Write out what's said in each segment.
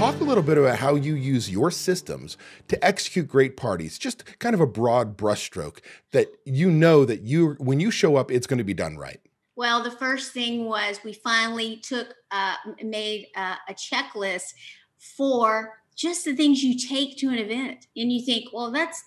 talk a little bit about how you use your systems to execute great parties. Just kind of a broad brushstroke that you know that when you show up, it's going to be done right. Well, the first thing was we finally made a checklist for just the things you take to an event. And you think, well, that's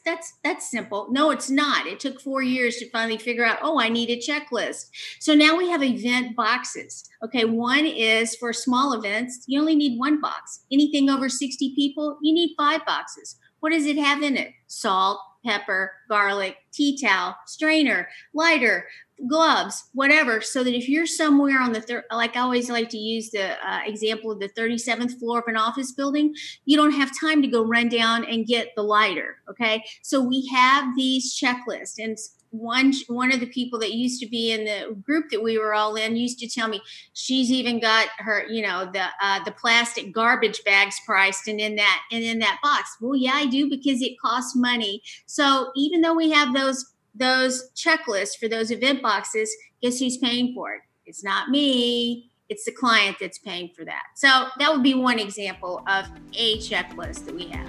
simple. No, it's not. It took 4 years to finally figure out, oh, I need a checklist. So now we have event boxes. Okay, one is for small events. You only need one box. Anything over 60 people, you need 5 boxes. What does it have in it? Salt, pepper, garlic, tea towel, strainer, lighter, gloves, whatever, so that if you're somewhere on the like I always like to use the example of the 37th floor of an office building, you don't have time to go run down and get the lighter. Okay, so we have these checklists, and one of the people that used to be in the group that we were all in used to tell me she's even got her, the plastic garbage bags priced and in that box. Well, yeah, I do, because it costs money. So even though we have those checklists for those event boxes, guess who's paying for it? It's not me. It's the client that's paying for that. So that would be one example of a checklist that we have.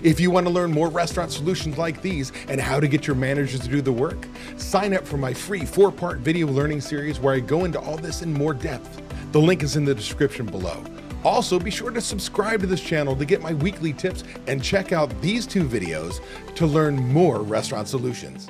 If you want to learn more restaurant solutions like these and how to get your managers to do the work, sign up for my free 4-part video learning series where I go into all this in more depth. The link is in the description below. Also, be sure to subscribe to this channel to get my weekly tips and check out these 2 videos to learn more restaurant solutions.